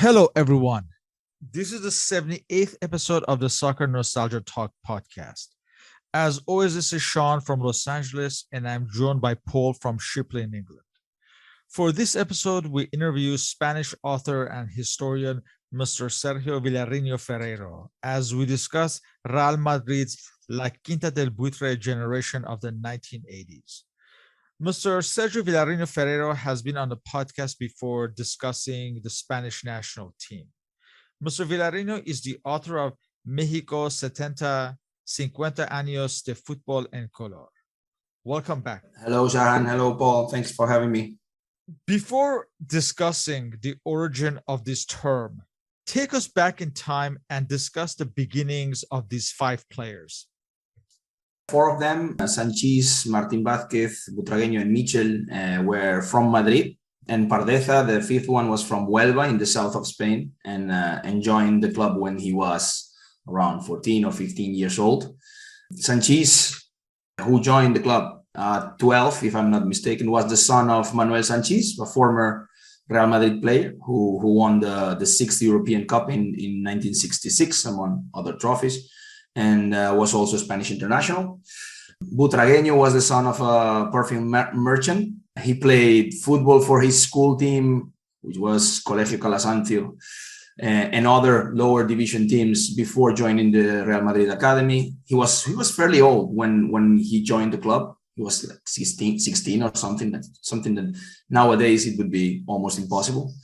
Hello, everyone. This is the 78th episode of the Soccernostalgia Talk Podcast. As always, this is Sean from Los Angeles, and I'm joined by Paul from Shipley in England. For this episode, we interview Spanish author and historian Mr. Sergio Vilariño Ferreiro as we discuss Real Madrid's La Quinta del Buitre generation of the 1980s. Mr. Sergio Vilariño Ferreiro has been on the podcast before discussing the Spanish national team. Mr. Vilariño is the author of México 50 años de fútbol en color. Welcome back. Hello, Shahan. Hello, Paul. Thanks for having me. Before discussing the origin of this term, take us back in time and discuss the beginnings of these five players. Four of them, Sanchis, Martín Vazquez, Butragenyo, and Michel, were from Madrid. And Pardeza, the fifth one, was from Huelva in the south of Spain and joined the club when he was around 14 or 15 years old. Sanchis, who joined the club at 12, if I'm not mistaken, was the son of Manuel Sanchis, a former Real Madrid player who won the sixth European Cup in 1966, among other trophies, and was also a Spanish international. Butragenyo was the son of a perfume merchant. He played football for his school team, which was Colegio Calasancio, and other lower division teams before joining the Real Madrid Academy. He was fairly old when he joined the club. He was like 16 or something that nowadays it would be almost impossible.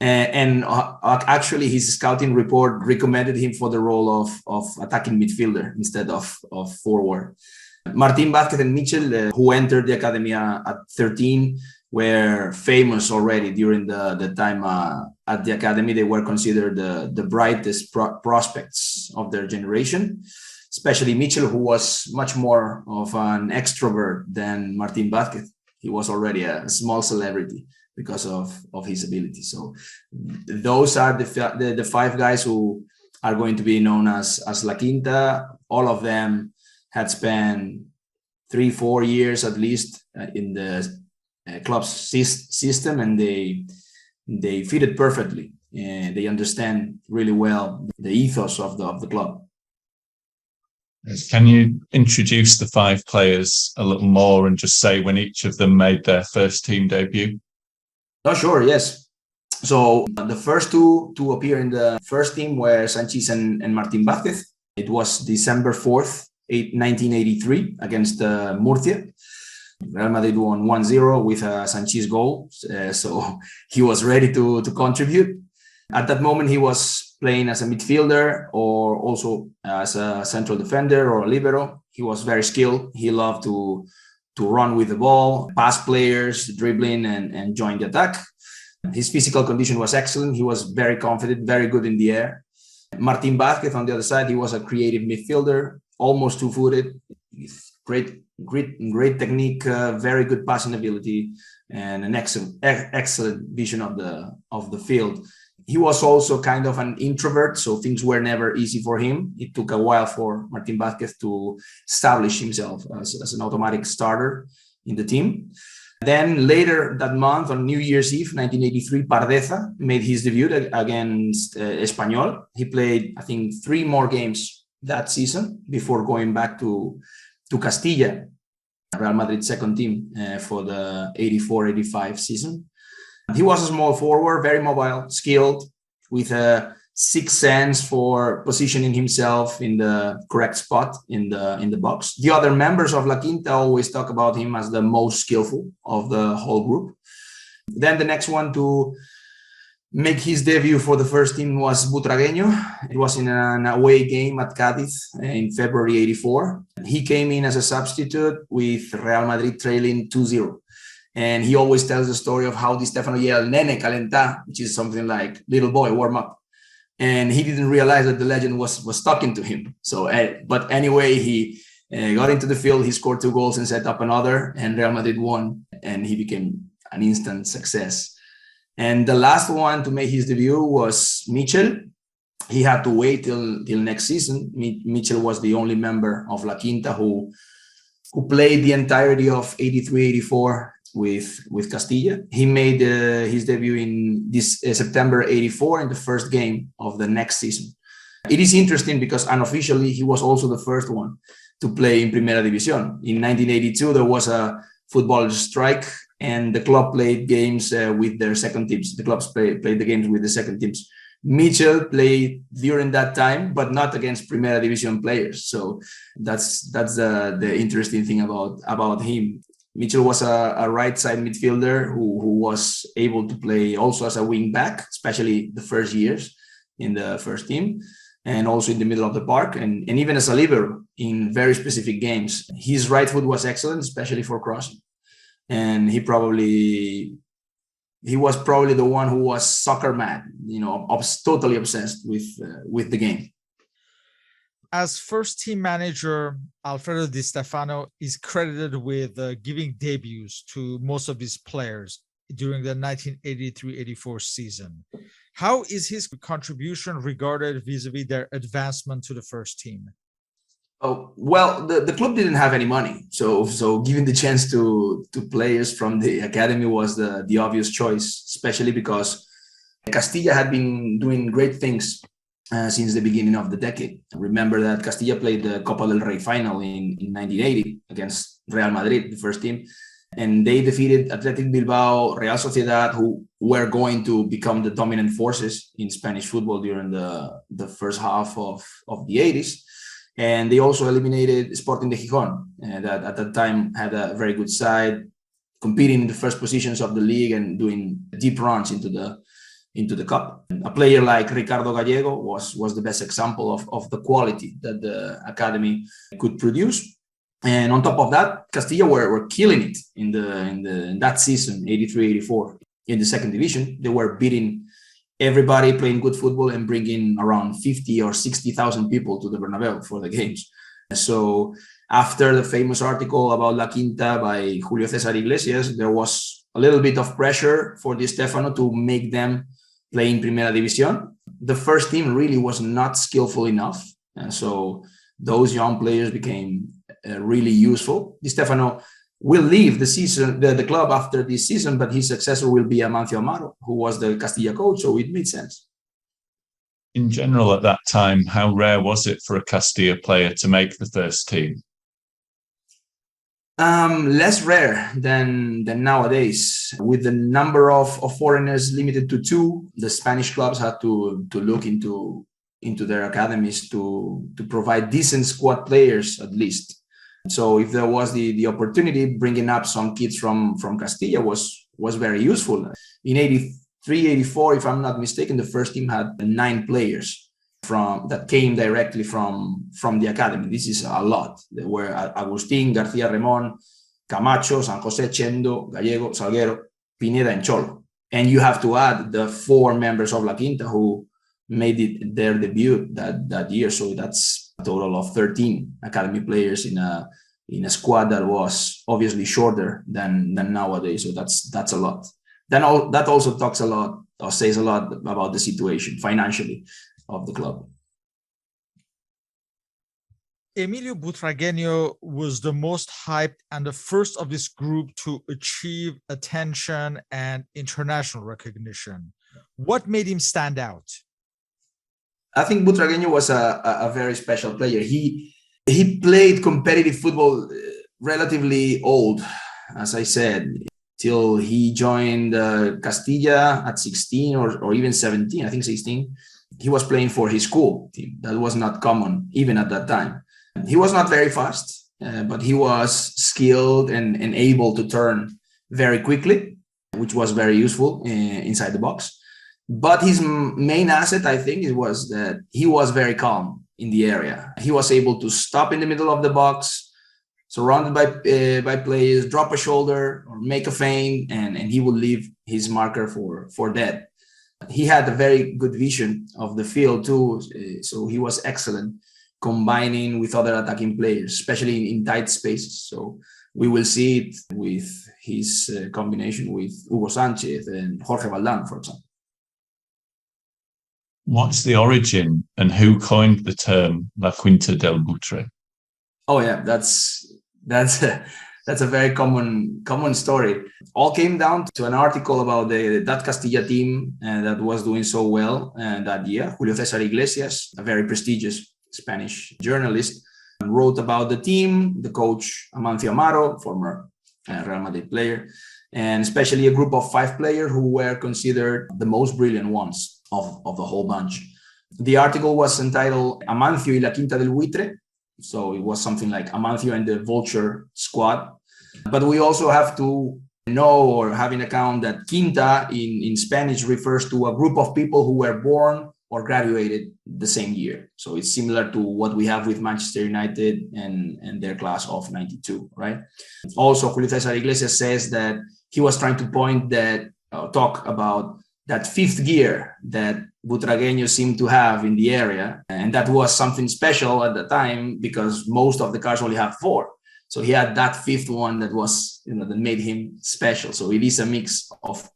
And actually, his scouting report recommended him for the role of attacking midfielder instead of forward. Martín Vazquez and Michel, who entered the academy at 13, were famous already during the time at the academy. They were considered the brightest prospects of their generation, especially Michel, who was much more of an extrovert than Martín Vazquez. He was already a small celebrity because of his ability. So those are the five guys who are going to be known as La Quinta. All of them had spent 3-4 years at least in the club's system, and they fit it perfectly. They understand really well the ethos of the club. Can you introduce the five players a little more and just say when each of them made their first team debut? Oh, sure, yes. So the first two to appear in the first team were Sanchis and Martín Vázquez. It was December 4th, 1983 against Murcia. Real Madrid won 1-0 with a Sanchis goal. So he was ready to contribute. At that moment, he was playing as a midfielder or also as a central defender or a libero. He was very skilled. He loved to run with the ball, pass players, dribbling, and join the attack. His physical condition was excellent. He was very confident, very good in the air. Martín Vázquez, on the other side, he was a creative midfielder, almost two-footed, great technique, very good passing ability, and an excellent vision of the field. He was also kind of an introvert, so things were never easy for him. It took a while for Martín Vázquez to establish himself as an automatic starter in the team. Then later that month, on New Year's Eve, 1983, Pardeza made his debut against Espanyol. He played, I think, 3 more games that season before going back to Castilla, Real Madrid's second team for the 84-85 season. He was a small forward, very mobile, skilled, with a sixth sense for positioning himself in the correct spot in the box. The other members of La Quinta always talk about him as the most skillful of the whole group. Then the next one to make his debut for the first team was Butragenyo. It was in an away game at Cádiz in February 84. He came in as a substitute with Real Madrid trailing 2-0. And he always tells the story of how Di Stefano yelled, "Nene, calenta," which is something like, "little boy, warm up." And he didn't realize that the legend was talking to him. So, but anyway, he got into the field, he scored 2 goals and set up another, and Real Madrid won, and he became an instant success. And the last one to make his debut was Michel. He had to wait till next season. Michel was the only member of La Quinta who played the entirety of 83-84 with Castilla. He made his debut in this September 84 in the first game of the next season. It is interesting because unofficially he was also the first one to play in Primera División. In 1982, there was a football strike and the club played games with their second teams. The clubs played the games with the second teams. Michel played during that time, but not against Primera División players. So that's the interesting thing about him. Michel was a right side midfielder who was able to play also as a wing back, especially the first years in the first team, and also in the middle of the park, and even as a libero in very specific games. His right foot was excellent, especially for crossing. And he was probably the one who was soccer mad, totally obsessed with the game. As first team manager, Alfredo Di Stefano is credited with giving debuts to most of his players during the 1983-84 season. How is his contribution regarded vis-a-vis their advancement to the first team? Oh, well, the club didn't have any money. So giving the chance to players from the academy was the obvious choice, especially because Castilla had been doing great things since the beginning of the decade. Remember that Castilla played the Copa del Rey final in 1980 against Real Madrid, the first team. And they defeated Athletic Bilbao, Real Sociedad, who were going to become the dominant forces in Spanish football during the first half of the 80s. And they also eliminated Sporting de Gijón, that at that time had a very good side, competing in the first positions of the league and doing deep runs into the cup. A player like Ricardo Gallego was the best example of the quality that the academy could produce. And on top of that, Castilla were killing it in that season, 83-84, in the second division. They were beating everybody, playing good football and bringing around 50 or 60,000 people to the Bernabeu for the games. So after the famous article about La Quinta by Julio César Iglesias, there was a little bit of pressure for Di Stefano to make them play in Primera División. The first team really was not skillful enough. And so those young players became really useful. Di Stefano will leave the club after this season, but his successor will be Amancio Amaro, who was the Castilla coach, so it made sense. In general, at that time, how rare was it for a Castilla player to make the first team? Less rare than nowadays. With the number of foreigners limited to 2, the Spanish clubs had to look into their academies to provide decent squad players at least. So if there was the opportunity, bringing up some kids from Castilla was very useful. In 83-84, if I'm not mistaken, the first team had 9 players that came directly from the academy. This is a lot. There were Agustín, García Remón, Camacho, San José, Chendo, Gallego, Salguero, Pineda, and Cholo. And you have to add the 4 members of La Quinta who made it their debut that year. So that's a total of 13 academy players in a squad that was obviously shorter than nowadays. So that's a lot. That also talks a lot or says a lot about the situation financially of the club. Emilio Butragenyo was the most hyped and the first of this group to achieve attention and international recognition. What made him stand out? I think Butragenyo was a very special player. He played competitive football relatively old, as I said, till he joined Castilla at 16 or even 17, I think 16. He was playing for his school team. That was not common even at that time. He was not very fast, but he was skilled and able to turn very quickly, which was very useful inside the box. But his main asset, I think, was that he was very calm in the area. He was able to stop in the middle of the box, surrounded by players, drop a shoulder or make a feint, and he would leave his marker for dead. He had a very good vision of the field too, so he was excellent combining with other attacking players, especially in tight spaces. So we will see it with his combination with Hugo Sanchez and Jorge Valdán, for example. What's the origin and who coined the term La Quinta del Buitre? Oh yeah, that's That's a very common story. All came down to an article about that Castilla team that was doing so well that year. Julio César Iglesias, a very prestigious Spanish journalist, wrote about the team, the coach Amancio Amaro, former Real Madrid player, and especially a group of 5 players who were considered the most brilliant ones of the whole bunch. The article was entitled Amancio y la Quinta del Buitre. So it was something like Amancio and the Vulture Squad. But we also have to know or have in account that Quinta in Spanish refers to a group of people who were born or graduated the same year. So it's similar to what we have with Manchester United and their class of 92, right? Also, Julio César Iglesias says that he was trying to talk about that 5th gear that Butragenyo seemed to have in the area. And that was something special at the time because most of the cars only have 4. So he had that 5th one that was, that made him special. So it is a mix of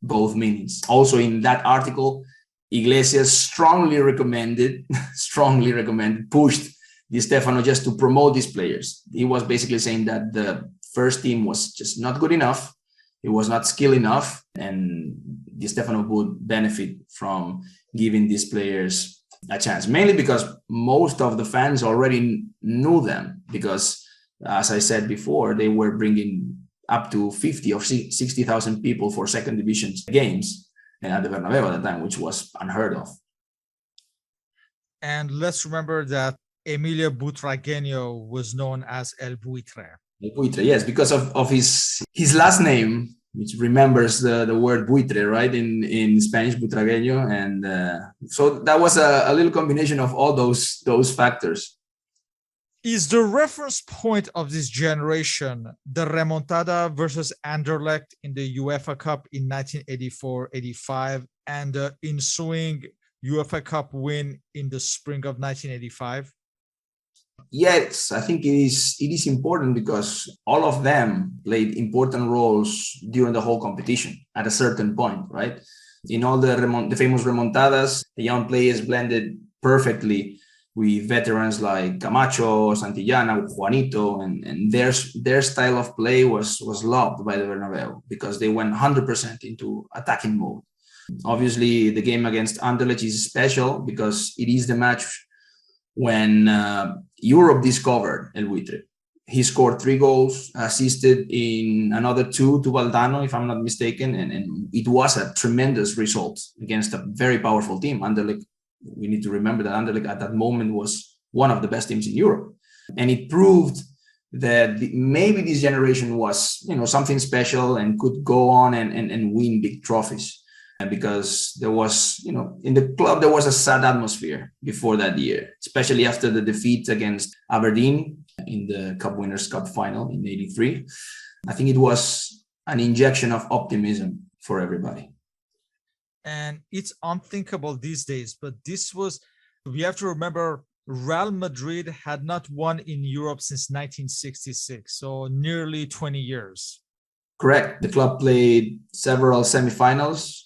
both meanings. Also in that article, Iglesias strongly recommended, pushed Di Stefano just to promote these players. He was basically saying that the first team was just not good enough. It was not skilled enough, and Di Stefano would benefit from giving these players a chance, mainly because most of the fans already knew them because, as I said before, they were bringing up to 50 or 60,000 people for second division games at the Bernabeu at the time, which was unheard of. And let's remember that Emilio Butragenyo was known as El Buitre. El Buitre, yes, because of his last name, which remembers the word buitre, right, in Spanish, Butragenyo. And so that was a little combination of all those factors. Is the reference point of this generation the remontada versus Anderlecht in the UEFA Cup in 1984-85 and the ensuing UEFA Cup win in the spring of 1985? Yes, I think it is important because all of them played important roles during the whole competition at a certain point, right? In all the famous remontadas, the young players blended perfectly with veterans like Camacho, Santillana, Juanito, and their style of play was loved by the Bernabeu because they went 100% into attacking mode. Obviously, the game against Anderlecht is special because it is the match when Europe discovered El Buitre. He scored 3 goals, assisted in another 2 to Valdano, if I'm not mistaken, and it was a tremendous result against a very powerful team. Anderlecht, we need to remember that Anderlecht at that moment was one of the best teams in Europe. And it proved that maybe this generation was, something special and could go on and win big trophies. Because there was, in the club, there was a sad atmosphere before that year, especially after the defeat against Aberdeen in the Cup Winners' Cup final in '83. I think it was an injection of optimism for everybody. And it's unthinkable these days, but we have to remember, Real Madrid had not won in Europe since 1966, so nearly 20 years. Correct. The club played several semifinals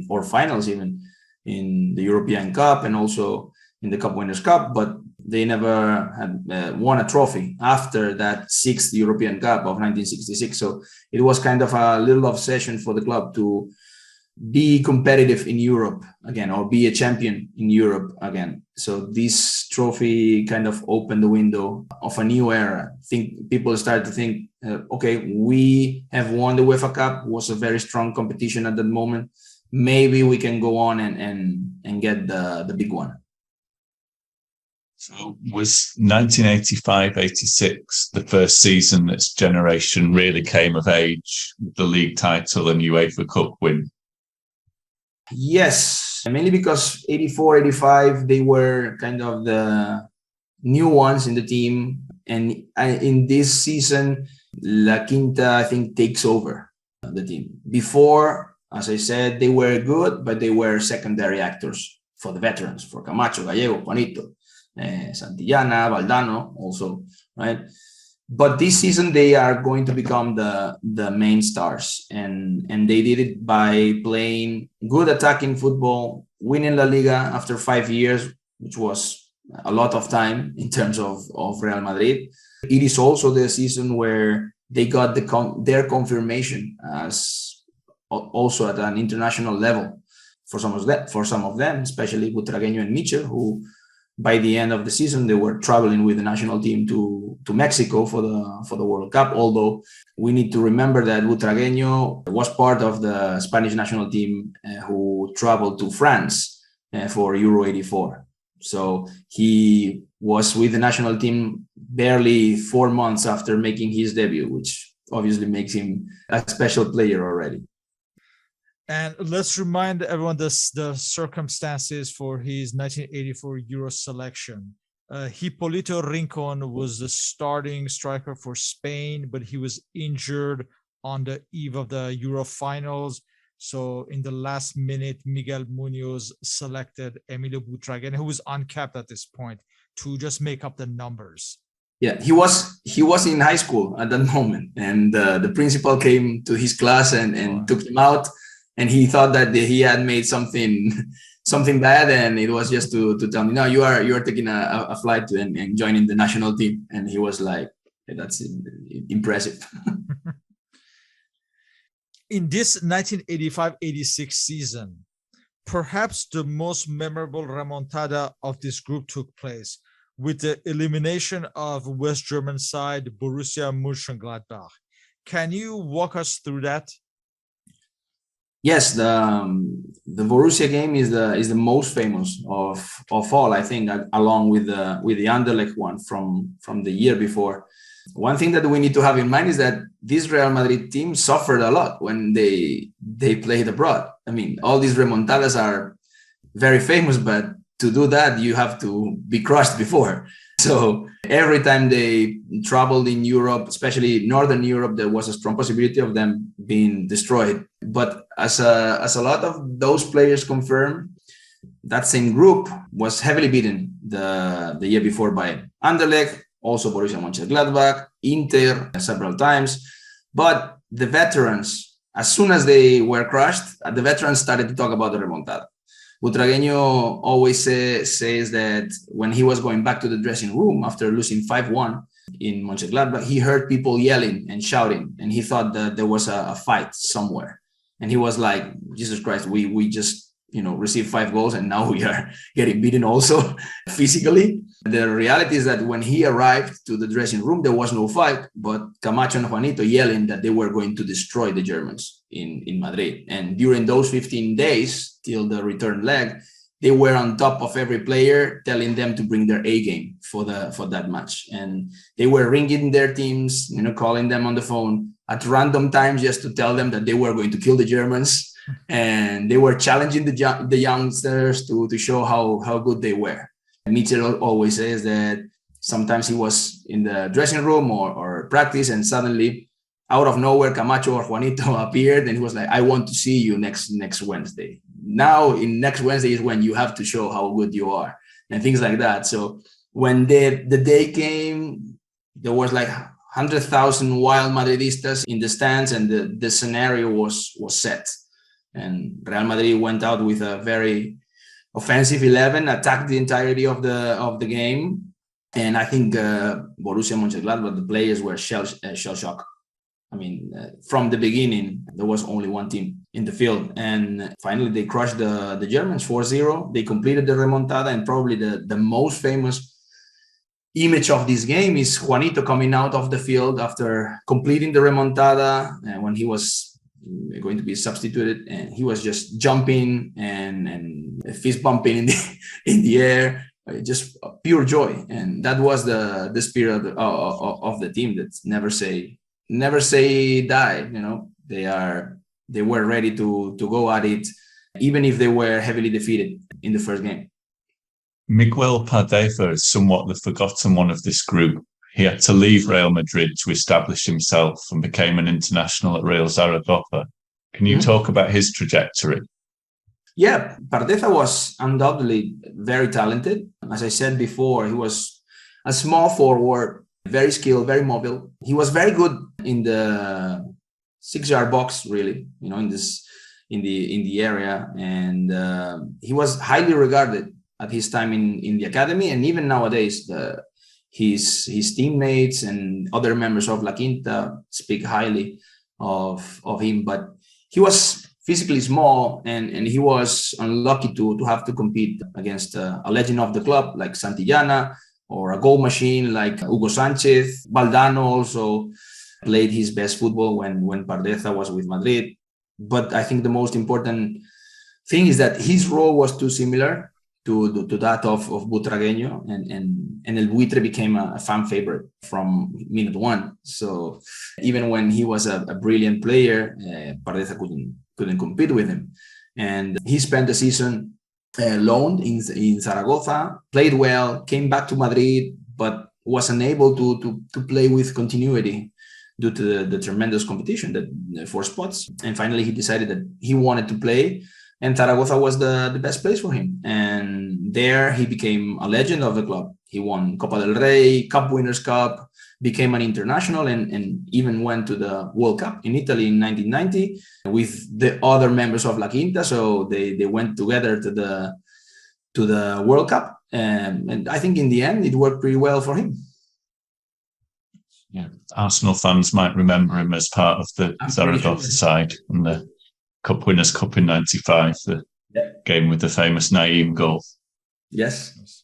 or finals even in the European Cup and also in the Cup Winners' Cup, but they never had won a trophy after that 6th European Cup of 1966. So it was kind of a little obsession for the club to be competitive in Europe again, or be a champion in Europe again. So this trophy kind of opened the window of a new era. I think people started to think, okay, we have won the UEFA Cup. It was a very strong competition at that moment. Maybe we can go on and get the big one. So was 1985-86 the first season this generation really came of age with the league title and UEFA Cup win? Yes, mainly because 84-85, they were kind of the new ones in the team. And in this season, La Quinta, I think, takes over the team. Before, as I said, they were good, but they were secondary actors for the veterans, for Camacho, Gallego, Juanito, Santillana, Valdano also, right? But this season, they are going to become the main stars. And they did it by playing good attacking football, winning La Liga after 5 years, which was a lot of time in terms of Real Madrid. It is also the season where they got their confirmation as also at an international level for some of them, especially Butragenyo and Michel, who by the end of the season they were traveling with the national team to Mexico for the World Cup. Although we need to remember that Butragenyo was part of the Spanish national team who traveled to France for Euro 84. So he was with the national team barely 4 months after making his debut, which obviously makes him a special player already. And let's remind everyone the circumstances for his 1984 Euro selection. Hipólito Rincón was the starting striker for Spain, but he was injured on the eve of the Euro finals. So in the last minute, Miguel Munoz selected Emilio Butragenyo, who was uncapped at this point, to just make up the numbers. Yeah, he was in high school at that moment, and the principal came to his class and took him out, and he thought that he had made something bad, and it was just to tell me, no, you are taking a flight and joining the national team. And he was like, hey, that's impressive. In this 1985-86 season, perhaps the most memorable remontada of this group took place with the elimination of West German side Borussia Mönchengladbach. Can you walk us through that? Yes, the Borussia game is the most famous of all, I think, along with the Anderlecht one from the year before. One thing that we need to have in mind is that this Real Madrid team suffered a lot when they played abroad. I mean, all these remontadas are very famous, but to do that, you have to be crushed before. So every time they traveled in Europe, especially Northern Europe, there was a strong possibility of them being destroyed. But as a lot of those players confirmed, that same group was heavily beaten the year before by Anderlecht, also Borussia Mönchengladbach, Inter several times. But the veterans, as soon as they were crushed, the veterans started to talk about the remontada. Butragenyo always says that when he was going back to the dressing room after losing 5-1 in Mönchengladbach, he heard people yelling and shouting, and he thought that there was a fight somewhere. And he was like, Jesus Christ, we just received 5 goals and now we are getting beaten also physically. The reality is that when he arrived to the dressing room, there was no fight, but Camacho and Juanito yelling that they were going to destroy the Germans in Madrid. And during those 15 days till the return leg, they were on top of every player, telling them to bring their A game for that match. And they were ringing their teams, calling them on the phone at random times just to tell them that they were going to kill the Germans. And they were challenging the youngsters to show how good they were. Michel always says that sometimes he was in the dressing room or practice, and suddenly out of nowhere Camacho or Juanito appeared, and he was like, I want to see you next Wednesday. Now in next Wednesday is when you have to show how good you are, and things like that. So when the day came, there was like 100,000 wild Madridistas in the stands, and the scenario was set. And Real Madrid went out with a very offensive 11, attacked the entirety of the game. And I think Borussia Mönchengladbach, the players were shell shocked. I mean, from the beginning, there was only one team in the field. And finally, they crushed the Germans 4-0. They completed the remontada. And probably the most famous image of this game is Juanito coming out of the field after completing the remontada, when he was going to be substituted, and he was just jumping and fist bumping in the air, just pure joy. And that was the spirit of the team, that never say die. They were ready to go at it, even if they were heavily defeated in the first game. Miguel Pardeza is somewhat the forgotten one of this group. He had to leave Real Madrid to establish himself and became an international at Real Zaragoza. Can you talk about his trajectory? Yeah, Pardeza was undoubtedly very talented. As I said before, he was a small forward, very skilled, very mobile. He was very good in the 6-yard box, really, in the area. And he was highly regarded at his time in the academy. And even nowadays, his teammates and other members of La Quinta speak highly of him. But he was physically small, and he was unlucky to have to compete against a legend of the club like Santillana, or a goal machine like Hugo Sanchez. Valdano also played his best football when Pardeza was with Madrid. But I think the most important thing is that his role was too similar to that of Butragenyo, and El Buitre became a fan favorite from minute one. So even when he was a brilliant player, Pardeza couldn't compete with him. And he spent the season loaned in Zaragoza, played well, came back to Madrid, but was unable to play with continuity due to the tremendous competition for spots. And finally, he decided that he wanted to play, and Zaragoza was the best place for him. And there he became a legend of the club. He won Copa del Rey, Cup Winners' Cup, became an international, and even went to the World Cup in Italy in 1990 with the other members of La Quinta. So they went together to the World Cup. And I think in the end, it worked pretty well for him. Yeah, Arsenal fans might remember him as part of the Zaragoza side and the Cup Winners' Cup in '95, the game with the famous Naeem goal. Yes,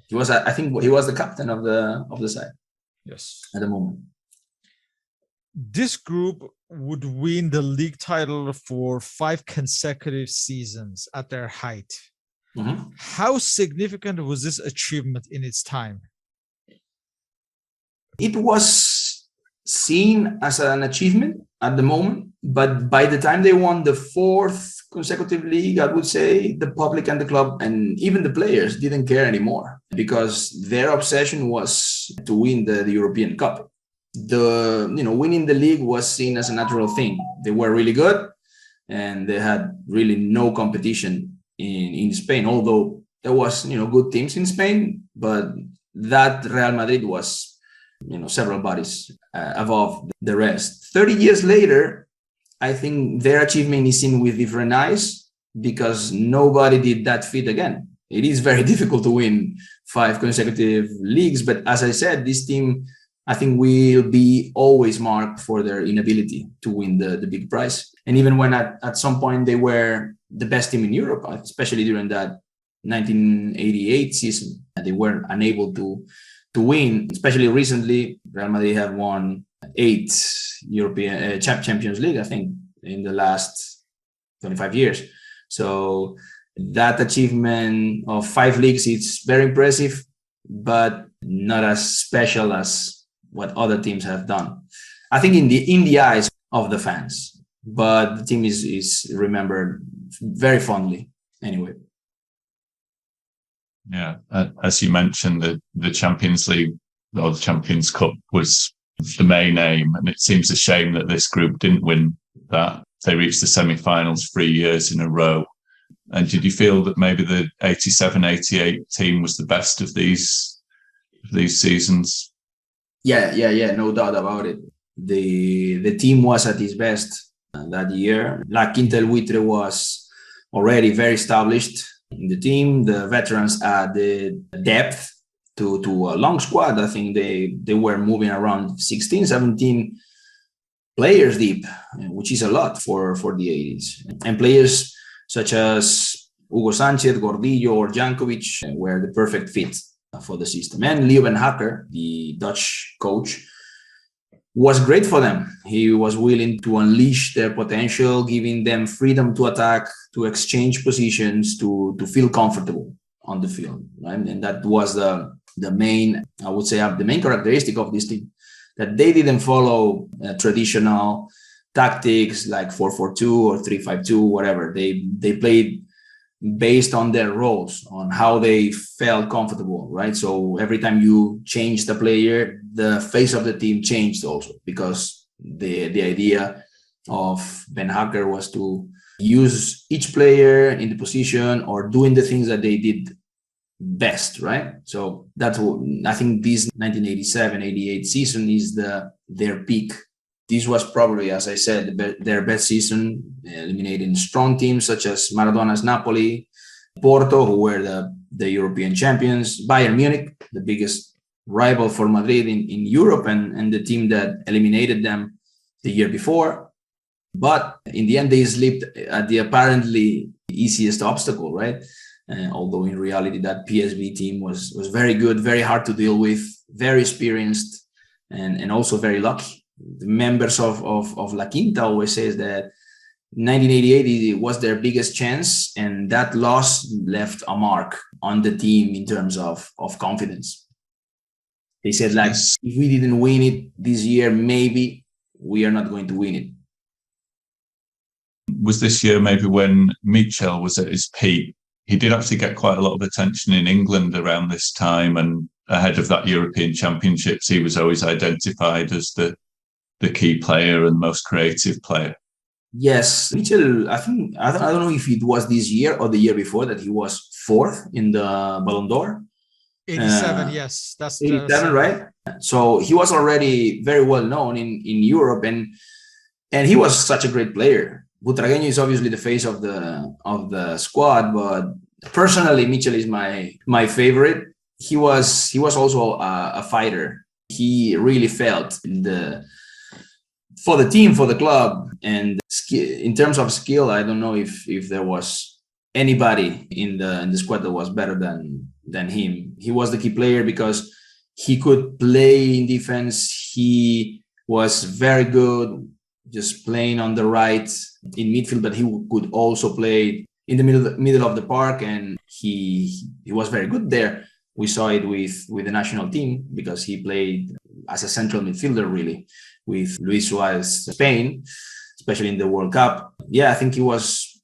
he was. I think he was the captain of the side. Yes, at the moment. This group would win the league title for 5 consecutive seasons at their height. Mm-hmm. How significant was this achievement in its time? It was seen as an achievement at the moment, but by the time they won the 4th consecutive league, I would say the public and the club and even the players didn't care anymore, because their obsession was to win the European Cup. Winning the league was seen as a natural thing. They were really good, and they had really no competition in Spain, although there was good teams in Spain, but that Real Madrid was several bodies above the rest. 30 years later, I think their achievement is seen with different eyes, because nobody did that feat again. It is very difficult to win 5 consecutive leagues, but as I said, this team, I think, will be always marked for their inability to win the big prize. And even when at some point they were the best team in Europe, especially during that 1988 season, they were unable to win. Especially recently, Real Madrid have won 8 European Champions League, I think, in the last 25 years. So that achievement of 5 leagues, it's very impressive, but not as special as what other teams have done, I think, in the eyes of the fans. But the team is remembered very fondly anyway. Yeah, as you mentioned, the Champions League or the Champions Cup was the main aim, and it seems a shame that this group didn't win that. They reached the semi-finals 3 years in a row. And did you feel that maybe the 87-88 team was the best of these seasons? Yeah, no doubt about it. The team was at its best that year. La Quinta del Buitre was already very established in the team. The veterans added depth to a long squad. I think they were moving around 16, 17 players deep, which is a lot for the 80s. And players such as Hugo Sanchez, Gordillo, or Jankovic were the perfect fit for the system. And Leo Ben Hacker, the Dutch coach, was great for them. He was willing to unleash their potential, giving them freedom to attack, to exchange positions, to feel comfortable on the field. Right? And that was the main, I would say, the main characteristic of this team, that they didn't follow traditional tactics like 4-4-2 or 3-5-2, whatever. They played based on their roles, on how they felt comfortable, right? So every time you change the player, the face of the team changed also, because the idea of Ben Hacker was to use each player in the position or doing the things that they did best, right? So that's what I think this 1987-88 season is their peak. This was probably, as I said, their best season, eliminating strong teams such as Maradona's Napoli, Porto, who were the European champions, Bayern Munich, the biggest rival for Madrid in Europe and the team that eliminated them the year before. But in the end, they slipped at the apparently easiest obstacle, right? Although in reality, that PSV team was very good, very hard to deal with, very experienced, and also very lucky. The members of La Quinta always says that 1988 was their biggest chance, and that loss left a mark on the team in terms of confidence. They said, like, if we didn't win it this year, maybe we are not going to win it. Was this year maybe when Michel was at his peak? He did actually get quite a lot of attention in England around this time, and ahead of that European Championships, he was always identified as the key player and most creative player. Yes, Michel, I think, I don't know if it was this year or the year before that he was fourth in the Ballon d'Or. 87, yes. That's 87, right? So he was already very well known in Europe, and he was such a great player. Butragenyo is obviously the face of the squad, but personally, Michel is my favorite. He was also a fighter. He really felt for the team, for the club, and in terms of skill, I don't know if there was anybody in the squad that was better than him. He was the key player because he could play in defense. He was very good just playing on the right in midfield, but he could also play in the middle of the park, and he was very good there. We saw it with the national team because he played as a central midfielder, really, with Luis Suarez, Spain, especially in the World Cup. Yeah, I think he was,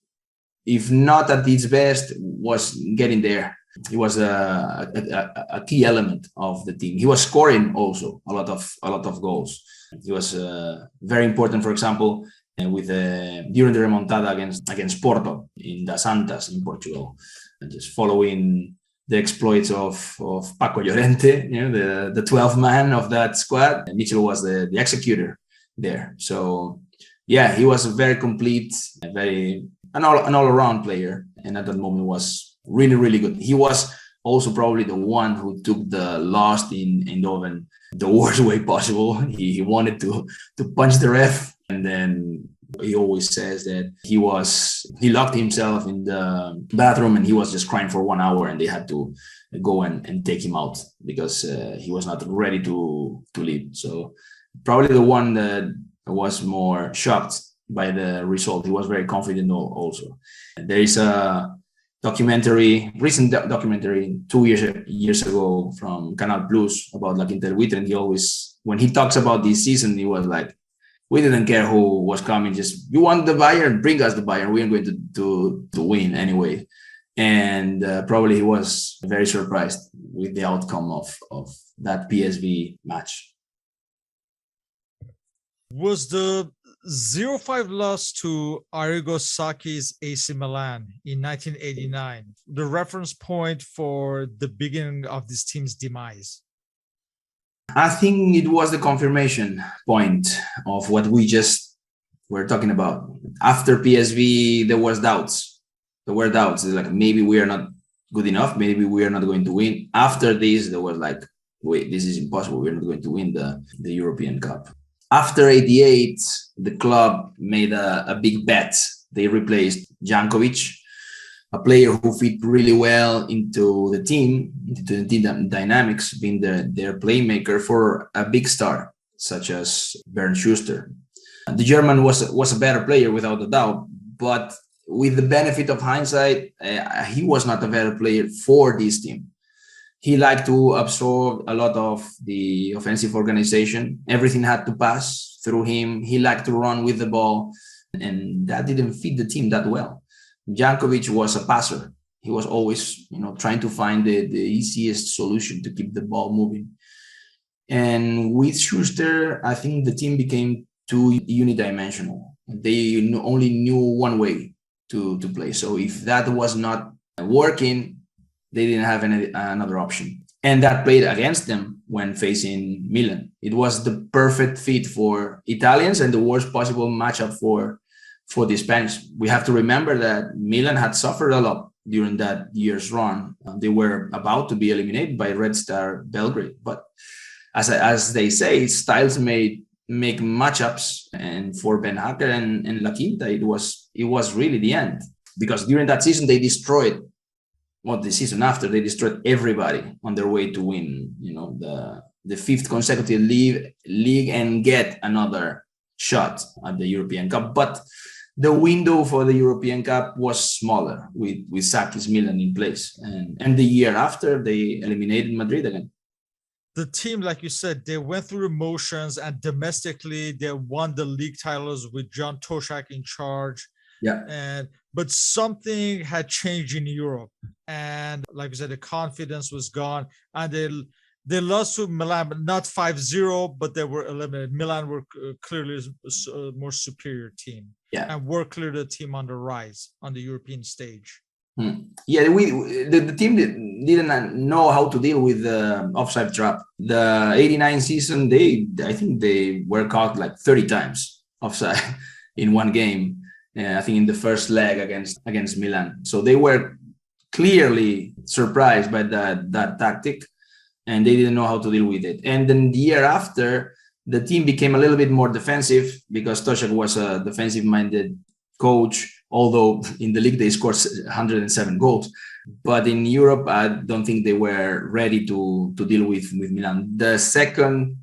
if not at his best, was getting there. He was a key element of the team. He was scoring also a lot of goals. He was very important, for example, during the remontada against Porto in Das Antas in Portugal, and just following the exploits of Paco Llorente, the 12th man of that squad. And Michel was the executor there. So yeah, he was a very complete, an all-around player, and at that moment was really, really good. He was also probably the one who took the loss in Eindhoven the worst way possible. He wanted to punch the ref, and then he always says that he locked himself in the bathroom and he was just crying for 1 hour, and they had to go and take him out because he was not ready to leave. So probably the one that was more shocked by the result. He was very confident also. There is a recent documentary 2 years ago from Canal Plus about La Quinta del Buitre, and he always, when he talks about this season, he was like, we didn't care who was coming, just, you want the Bayern, bring us the Bayern, we are going to win anyway. And probably he was very surprised with the outcome of that PSV match. Was the 0-5 loss to Arrigo Sacchi's AC Milan in 1989 the reference point for the beginning of this team's demise? I think it was the confirmation point of what we just were talking about. After PSV, there were doubts. Like, maybe we are not good enough. Maybe we are not going to win. After this, there was like, wait, this is impossible. We're not going to win the European Cup. After 88, the club made a big bet. They replaced Jankovic, a player who fit really well into the team dynamics, being their playmaker, for a big star such as Bernd Schuster. The German was a better player without a doubt, but with the benefit of hindsight, he was not a better player for this team. He liked to absorb a lot of the offensive organization. Everything had to pass through him. He liked to run with the ball, and that didn't fit the team that well. Jankovic was a passer. He was always, trying to find the easiest solution to keep the ball moving. And with Schuster, I think the team became too unidimensional. They only knew one way to play. So if that was not working, they didn't have another option. And that played against them when facing Milan. It was the perfect fit for Italians and the worst possible matchup for the Spanish. We have to remember that Milan had suffered a lot during that year's run. They were about to be eliminated by Red Star Belgrade. But as they say, styles make matchups. And for Ben Hacker and La Quinta, it was really the end. Because during that season, they destroyed, the season after, they destroyed everybody on their way to win, the fifth consecutive league and get another shot at the European Cup. But the window for the European Cup was smaller with Sanchis Milan in place. And the year after, they eliminated Madrid again. The team, like you said, they went through emotions, and domestically, they won the league titles with John Toshak in charge. Yeah. But something had changed in Europe. And like you said, the confidence was gone. And they lost to Milan, but not 5-0, but they were eliminated. Milan were clearly a more superior team. Yeah. And were clearly the team on the rise on the European stage. Yeah, the team didn't know how to deal with the offside trap. The 89 season, I think they were caught like 30 times offside in one game. I think in the first leg against Milan. So they were clearly surprised by that tactic, and they didn't know how to deal with it. And then the year after, the team became a little bit more defensive because Toshak was a defensive-minded coach, although in the league they scored 107 goals. But in Europe, I don't think they were ready to deal with Milan. The second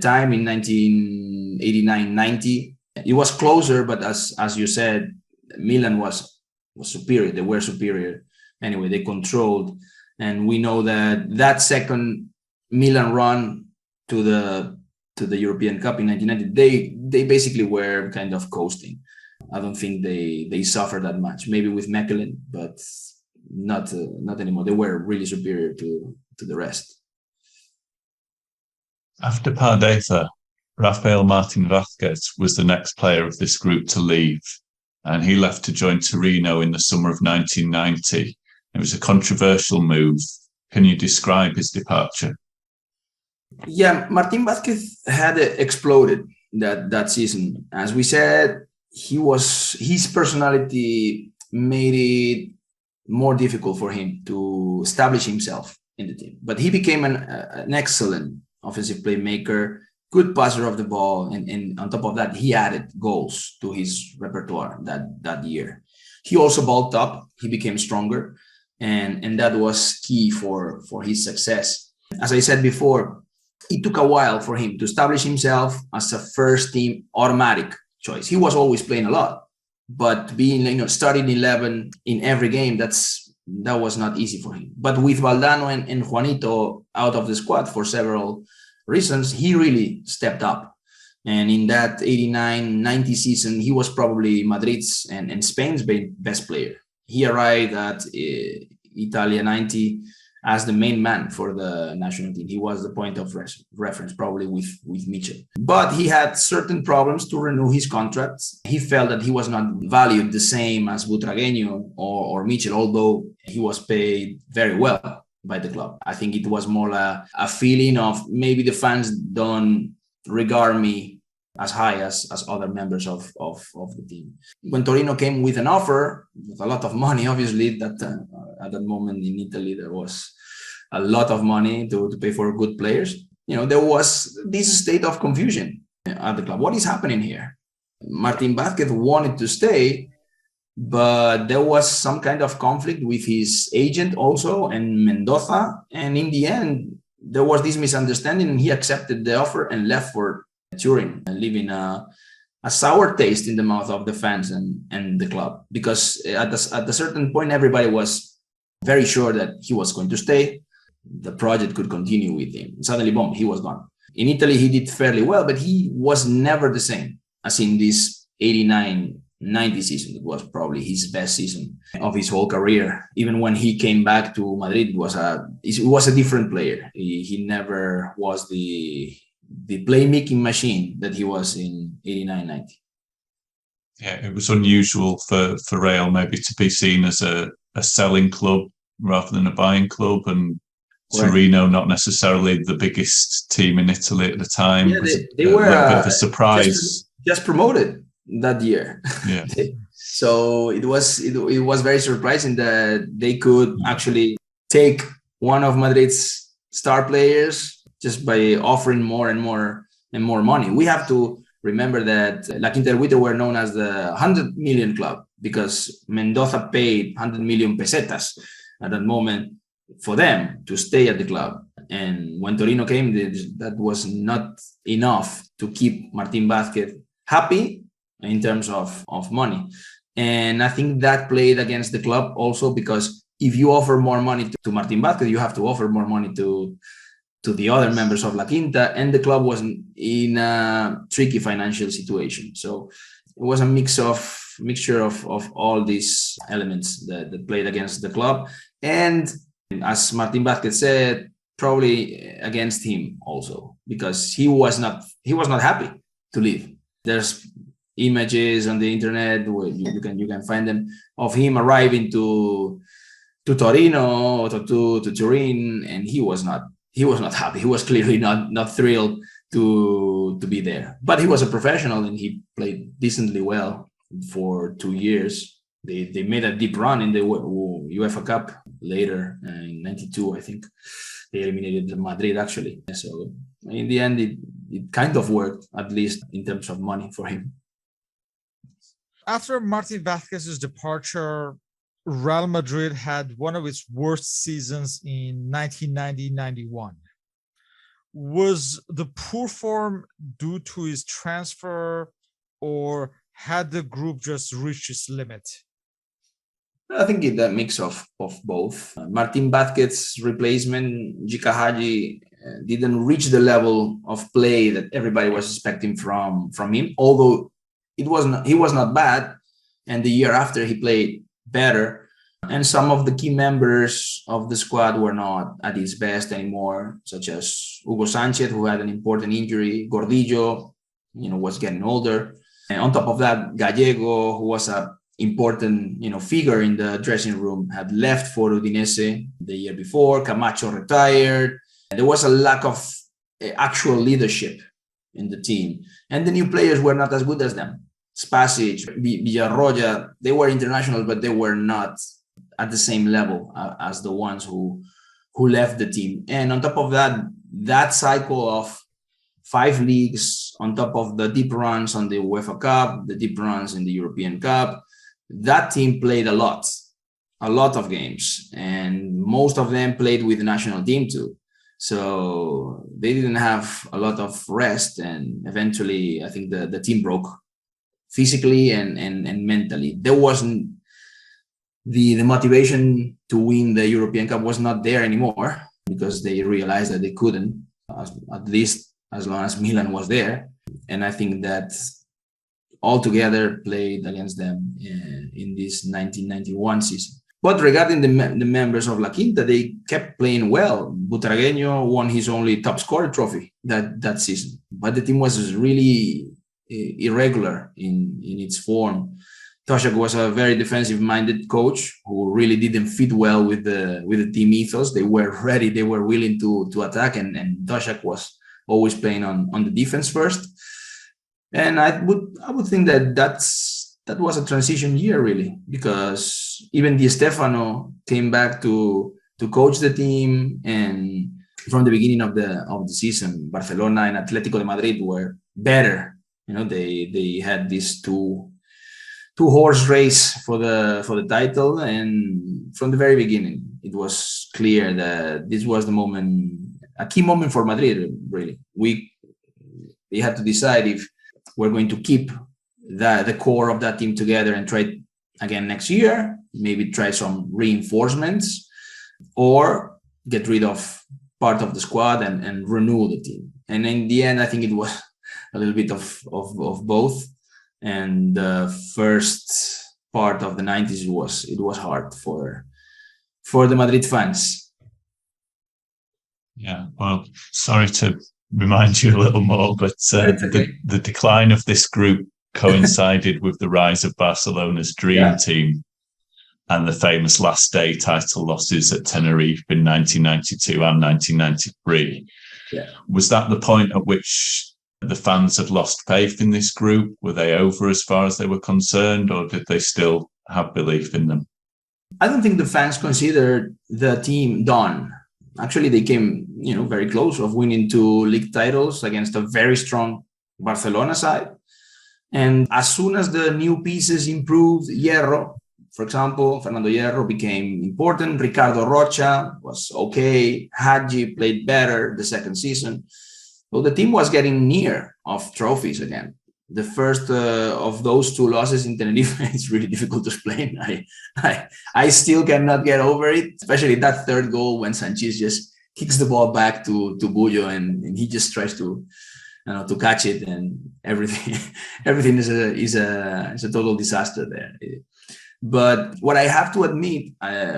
time in 1989-90, it was closer, but as you said, Milan was superior. They were superior. Anyway, they controlled. And we know that second Milan run to the European Cup in 1990, they basically were kind of coasting. I don't think they suffered that much. Maybe with Mechelen, but not anymore. They were really superior to the rest. After Pardeza, Rafael Martin Vazquez was the next player of this group to leave, and he left to join Torino in the summer of 1990. It was a controversial move. Can you describe his departure? Yeah, Martin Vazquez had exploded that season. As we said, his personality made it more difficult for him to establish himself in the team. But he became an excellent offensive playmaker, good passer of the ball, and on top of that, he added goals to his repertoire that year. He also bulked up. He became stronger, and that was key for his success. As I said before, it took a while for him to establish himself as a first-team automatic choice. He was always playing a lot, but being starting 11 in every game, that was not easy for him. But with Valdano and Juanito out of the squad for several reasons, he really stepped up. And in that 89-90 season, he was probably Madrid's and Spain's best player. He arrived at Italia 90 as the main man for the national team. He was the point of reference, probably with Mitchell. But he had certain problems to renew his contracts. He felt that he was not valued the same as Butragenyo or Mitchell, although he was paid very well by the club. I think it was more a feeling of maybe the fans don't regard me as high as other members of the team. When Torino came with an offer, with a lot of money, obviously, that at that moment in Italy, there was a lot of money to pay for good players. There was this state of confusion at the club. What is happening here? Martin Vazquez wanted to stay, but there was some kind of conflict with his agent also and Mendoza. And in the end, there was this misunderstanding, and he accepted the offer and left for Turin, leaving a sour taste in the mouth of the fans and the club, because at a certain point, everybody was very sure that he was going to stay. The project could continue with him. Suddenly, boom, he was gone. In Italy, he did fairly well, but he was never the same as in this 89-90 season. It was probably his best season of his whole career. Even when he came back to Madrid, it was a different player. He never was the playmaking machine that he was in 89-90. Yeah, it was unusual for Real maybe to be seen as a selling club rather than a buying club, and Torino not necessarily the biggest team in Italy at the time. Yeah, they were a bit of a surprise. Just promoted that year. Yeah. So it was very surprising that they could actually take one of Madrid's star players just by offering more and more money. We have to remember that La Quinta del Buitre were known as the 100 million club because Mendoza paid 100 million pesetas at that moment for them to stay at the club. And when Torino came, that was not enough to keep Martin Vazquez happy in terms of money. And I think that played against the club also, because if you offer more money to Martin Vazquez, you have to offer more money to the other members of La Quinta, and the club was in a tricky financial situation. So it was a mixture of all these elements that played against the club. And as Martin Vazquez said, probably against him also, because he was not happy to leave. There's images on the internet where you can find them of him arriving to Torino or to Turin, and he was not happy. He was clearly not thrilled to be there. But he was a professional and he played decently well for 2 years. They made a deep run in the UEFA Cup later in '92, I think. They eliminated Madrid actually. So in the end, it kind of worked, at least in terms of money for him. After Martin Vazquez's departure, Real Madrid had one of its worst seasons in 1990-91. Was the poor form due to his transfer, or had the group just reached its limit? I think it's a mix of both. Martin Vazquez's replacement, Jika Haji, didn't reach the level of play that everybody was expecting from him, although he was not bad, and the year after he played better. And some of the key members of the squad were not at his best anymore, such as Hugo Sanchez, who had an important injury. Gordillo, was getting older. And on top of that, Gallego, who was a important, figure in the dressing room, had left for Udinese the year before. Camacho retired. And there was a lack of actual leadership in the team. And the new players were not as good as them. Spasic, Villarroya, they were international, but they were not at the same level as the ones who left the team. And on top of that cycle of 5 leagues, on top of the deep runs on the UEFA Cup, the deep runs in the European Cup, that team played a lot of games, and most of them played with the national team too. So they didn't have a lot of rest, and eventually I think the team broke physically and mentally. There wasn't the motivation to win the European Cup was not there anymore, because they realized that they couldn't, at least as long as Milan was there. And I think that altogether played against them in this 1991 season. But regarding the members of La Quinta, they kept playing well. Butragenyo won his only top scorer trophy that season. But the team was really irregular in its form. Toshak was a very defensive-minded coach who really didn't fit well with the team ethos. They were ready, they were willing to attack, and Toshak was always playing on the defense first. And I would think that was a transition year, really, because even Di Stefano came back to coach the team, and from the beginning of the season, Barcelona and Atlético de Madrid were better. They had these two horse race for the title, and from the very beginning it was clear that this was a key moment for Madrid. Really, they had to decide if we're going to keep the core of that team together and try again next year, maybe try some reinforcements, or get rid of part of the squad and renew the team. And in the end, I think it was a little bit of both. And the first part of the 90s it was hard for the Madrid fans. Yeah, well, sorry to remind you a little more, but the decline of this group coincided with the rise of Barcelona's dream team and the famous last day title losses at Tenerife in 1992 and 1993. Yeah. Was that the point at which the fans had lost faith in this group? Were they over as far as they were concerned, or did they still have belief in them? I don't think the fans considered the team done. Actually, they came, very close of winning 2 league titles against a very strong Barcelona side. And as soon as the new pieces improved, Hierro, for example, Fernando Hierro became important. Ricardo Rocha was okay. Hadji played better the second season. So the team was getting near of trophies again. The first of those 2 losses in Tenerife is really difficult to explain. I still cannot get over it, especially that third goal when Sanchis just kicks the ball back to Bullo and he just tries to catch it, and everything is a total disaster there. But what I have to admit